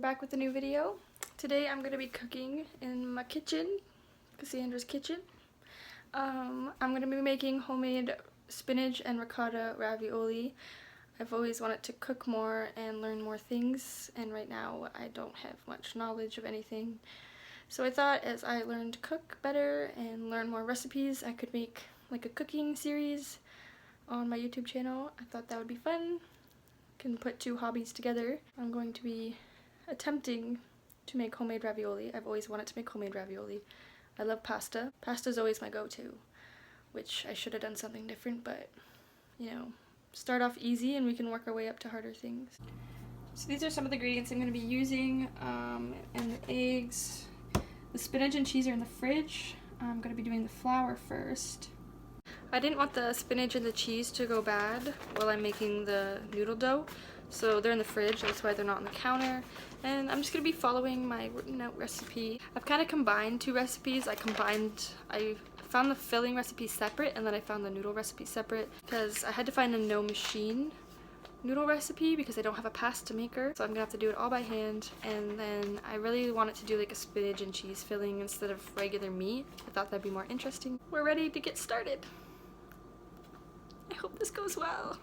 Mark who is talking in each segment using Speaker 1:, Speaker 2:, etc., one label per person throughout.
Speaker 1: back with a new video. Today I'm going to be cooking in my kitchen, Cassandra's kitchen. I'm going to be making homemade spinach and ricotta ravioli. I've always wanted to cook more and learn more things, and right now I don't have much knowledge of anything. So I thought as I learned to cook better and learn more recipes, I could make like a cooking series on my YouTube channel. I thought that would be fun. Can put two hobbies together. I'm going to be attempting to make homemade ravioli. I've always wanted to make homemade ravioli. I love pasta. Pasta is always my go-to, which I should have done something different, but you know, start off easy and we can work our way up to harder things. So these are some of the ingredients I'm going to be using, and the eggs. The spinach and cheese are in the fridge. I'm going to be doing the flour first. I didn't want the spinach and the cheese to go bad while I'm making the noodle dough, so they're in the fridge. That's why they're not on the counter. And I'm just going to be following my written out recipe. I've kind of combined two recipes. I found the filling recipe separate, and then I found the noodle recipe separate because I had to find a no machine noodle recipe because I don't have a pasta maker, so I'm gonna have to do it all by hand. And then I really wanted to do like a spinach and cheese filling instead of regular meat. I thought that'd be more interesting. We're ready to get started. I hope this goes well.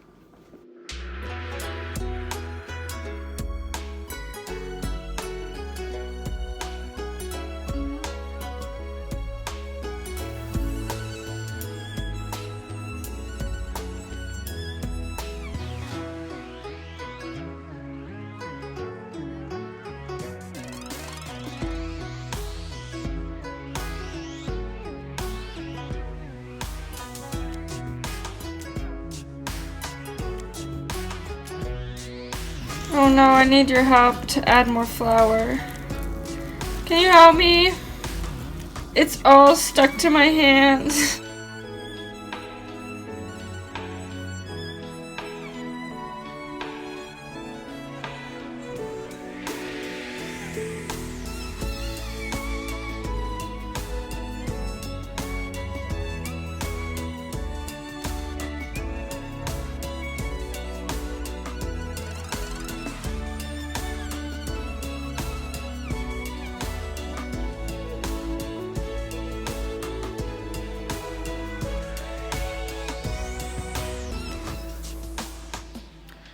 Speaker 1: Oh no, I need your help to add more flour. Can you help me? It's all stuck to my hands.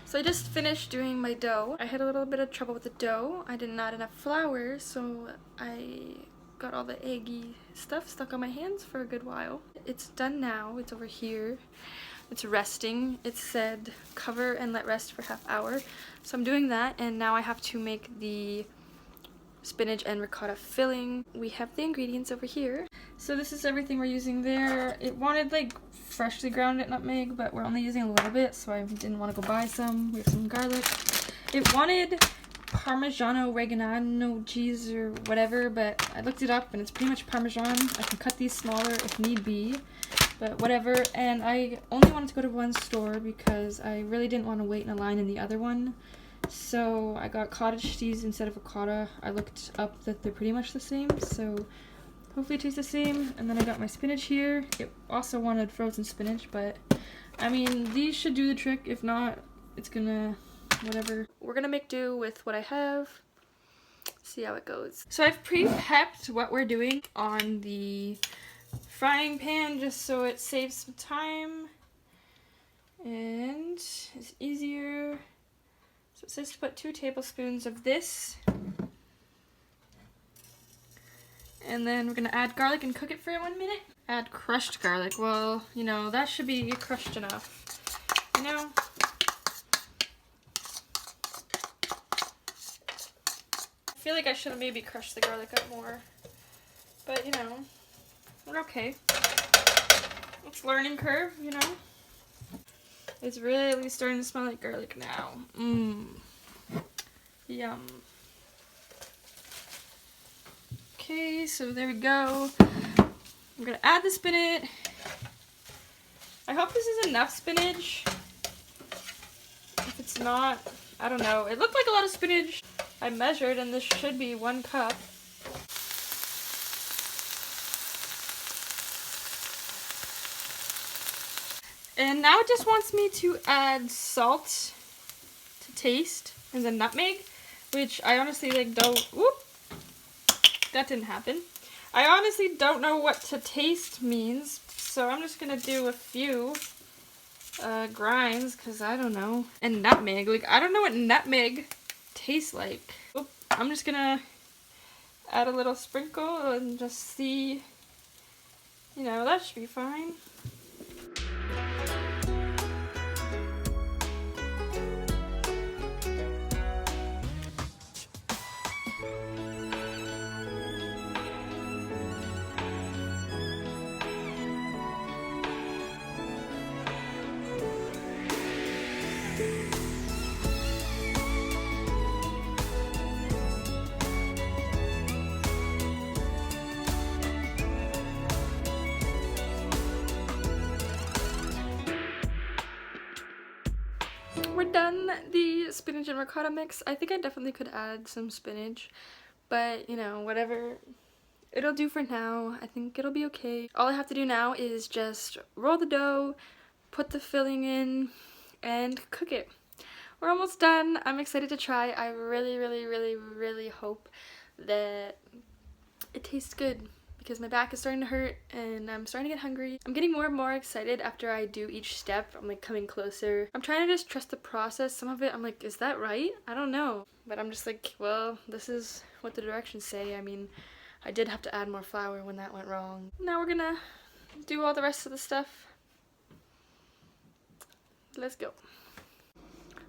Speaker 1: So I just finished doing my dough. I had a little bit of trouble with the dough. I didn't add enough flour, so I got all the eggy stuff stuck on my hands for a good while. It's done now. It's over here. It's resting. It said cover and let rest for half hour. So I'm doing that, and now I have to make the spinach and ricotta filling. We have the ingredients over here. So this is everything we're using there. It wanted like freshly grounded nutmeg, but we're only using a little bit, so I didn't want to go buy some. We have some garlic. It wanted parmigiano reggiano cheese or whatever, but I looked it up and it's pretty much parmesan. I can cut these smaller if need be, but whatever. And I only wanted to go to one store because I really didn't want to wait in a line in the other one. So I got cottage cheese instead of ricotta. I looked up that they're pretty much the same, so hopefully it tastes the same. And then I got my spinach here. It also wanted frozen spinach, but I mean, these should do the trick. If not, it's gonna whatever. We're gonna make do with what I have. See how it goes. So I've pre-prepped what we're doing on the frying pan just so it saves some time and it's easier. So it says to put 2 tablespoons of this. And then we're going to add garlic and cook it for 1 minute. Add crushed garlic. Well, you know, that should be crushed enough. You know? I feel like I should have maybe crushed the garlic up more. But, you know, we're okay. It's learning curve, you know? It's really starting to smell like garlic now. Mmm. Yum. Okay, so there we go. I'm gonna add the spinach. I hope this is enough spinach. If it's not, I don't know. It looked like a lot of spinach. I measured and this should be 1 cup. And now it just wants me to add salt to taste and then nutmeg. which I honestly like don't, whoop, that didn't happen. I honestly don't know what to taste means, so I'm just gonna do a few grinds, because I don't know. And nutmeg, like I don't know what nutmeg tastes like. Oop, I'm just gonna add a little sprinkle and just see, you know, that should be fine. We're done the spinach and ricotta mix. I think I definitely could add some spinach, but you know, whatever. It'll do for now. I think it'll be okay. All I have to do now is just roll the dough, put the filling in, and cook it. We're almost done. I'm excited to try. I really, really, really, really hope that it tastes good, because my back is starting to hurt and I'm starting to get hungry. I'm getting more and more excited after I do each step. I'm like coming closer. I'm trying to just trust the process. Some of it I'm like, is that right? I don't know. But I'm just like, well, this is what the directions say. I mean, I did have to add more flour when that went wrong. Now we're gonna do all the rest of the stuff. Let's go.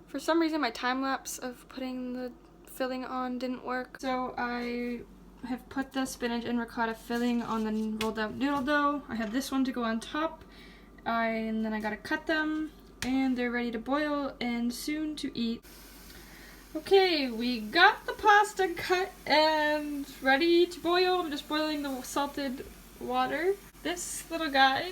Speaker 1: For some reason my time lapse of putting the filling on didn't work. So I have put the spinach and ricotta filling on the rolled up noodle dough. I have this one to go on top, and then I gotta cut them, and they're ready to boil and soon to eat. Okay, we got the pasta cut and ready to boil. I'm just boiling the salted water. This little guy,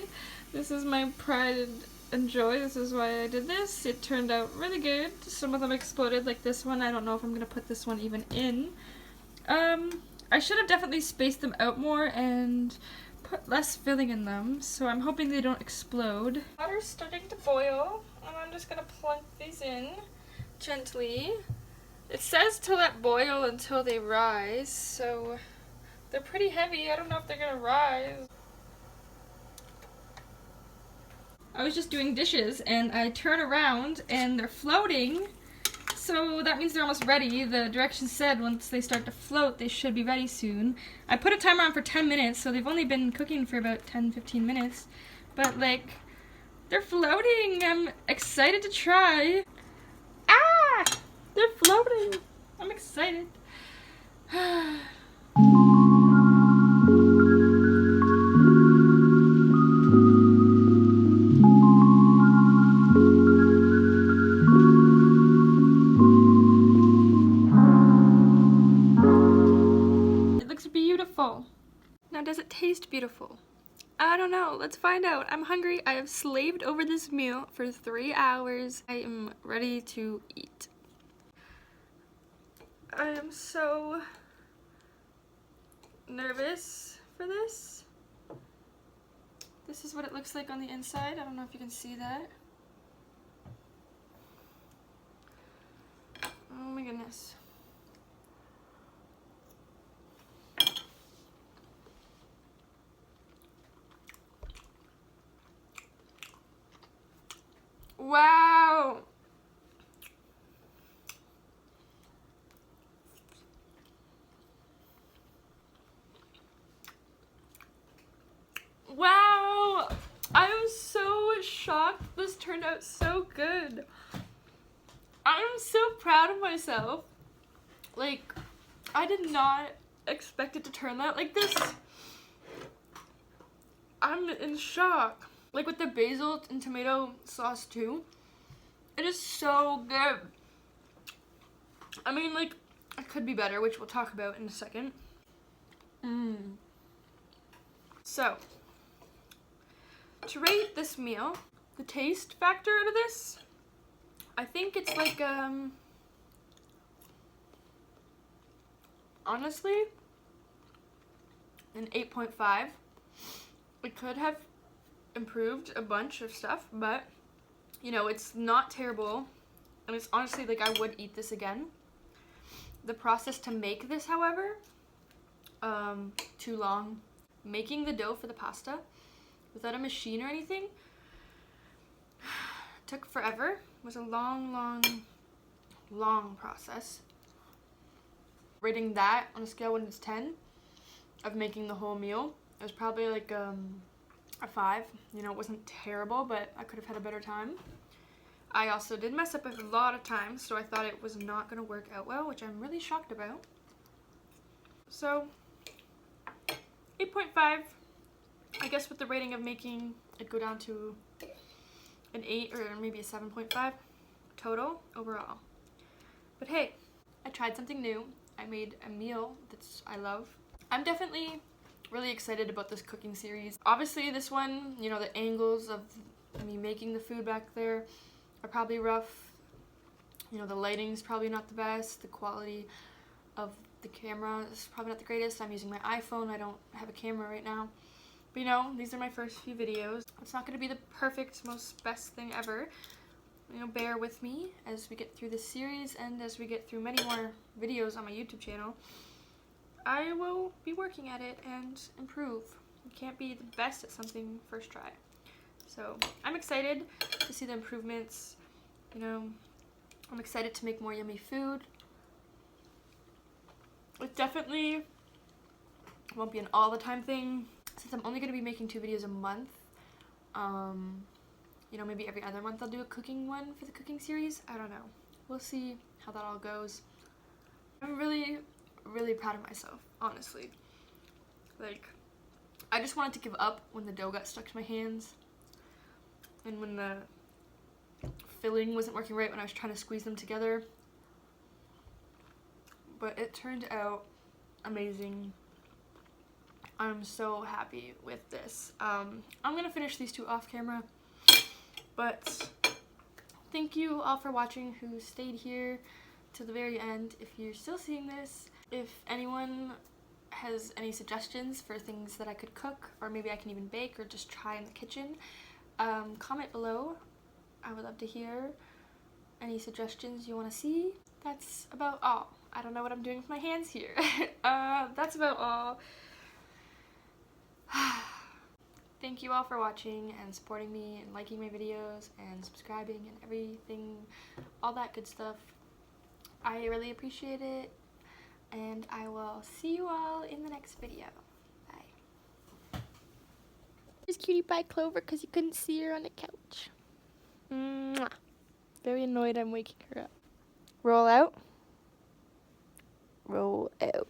Speaker 1: this is my pride and joy. This is why I did this. It turned out really good. Some of them exploded, like this one. I don't know if I'm gonna put this one even in. I should have definitely spaced them out more and put less filling in them, so I'm hoping they don't explode. Water's starting to boil, and I'm just gonna plunk these in gently. It says to let boil until they rise, so they're pretty heavy. I don't know if they're gonna rise. I was just doing dishes, and I turn around, and they're floating. So that means they're almost ready. The directions said once they start to float, they should be ready soon. I put a timer on for 10 minutes, so they've only been cooking for about 10-15 minutes. But like, they're floating. I'm excited to try. Ah! They're floating. I'm excited. Beautiful. Now, does it taste beautiful? I don't know. Let's find out. I'm hungry. I have slaved over this meal for 3 hours. I am ready to eat. I am so nervous for this. This is what it looks like on the inside. I don't know if you can see that. Oh my goodness. Wow! Wow! I am so shocked. This turned out so good. I am so proud of myself. Like, I did not expect it to turn out like this. I'm in shock. Like with the basil and tomato sauce too. It is so good. I mean, like, it could be better, which we'll talk about in a second. So, to rate this meal, the taste factor out of this, I think it's like, honestly, an 8.5. It could have improved a bunch of stuff, but you know, it's not terrible, and it's honestly like I would eat this again. the process to make this, however, too long. Making the dough for the pasta without a machine or anything took forever. It was a long process. Rating that on a scale 1 to 10 of making the whole meal, it was probably like a 5. You know, it wasn't terrible, but I could have had a better time. I also did mess up a lot of times, so I thought it was not going to work out well, which I'm really shocked about. So 8.5. I guess with the rating of making, it'd go down to an 8 or maybe a 7.5 total overall. But hey, I tried something new. I made a meal that I love. I'm definitely really excited about this cooking series. Obviously this one, you know, the angles of me making the food back there are probably rough. You know, the lighting's probably not the best. The quality of the camera is probably not the greatest. I'm using my iPhone. I don't have a camera right now. But you know, these are my first few videos. It's not going to be the perfect, most best thing ever. You know, bear with me as we get through this series and as we get through many more videos on my YouTube channel. I will be working at it and improve. You can't be the best at something first try. So I'm excited to see the improvements. You know, I'm excited to make more yummy food. It definitely won't be an all the time thing since I'm only going to be making 2 videos a month. You know, maybe every other month I'll do a cooking one for the cooking series. I don't know. We'll see how that all goes. I'm really proud of myself, honestly. Like, I just wanted to give up when the dough got stuck to my hands and when the filling wasn't working right when I was trying to squeeze them together. But it turned out amazing. I'm so happy with this. I'm gonna finish these 2 off camera, but thank you all for watching who stayed here to the very end. If you're still seeing this, if anyone has any suggestions for things that I could cook, or maybe I can even bake or just try in the kitchen, comment below. I would love to hear any suggestions you want to see. That's about all. I don't know what I'm doing with my hands here. That's about all. Thank you all for watching and supporting me and liking my videos and subscribing and everything, all that good stuff. I really appreciate it, and I will see you all in the next video. Bye. Here's Cutie Pie Clover because you couldn't see her on the couch. Mwah. Very annoyed I'm waking her up. Roll out. Roll out.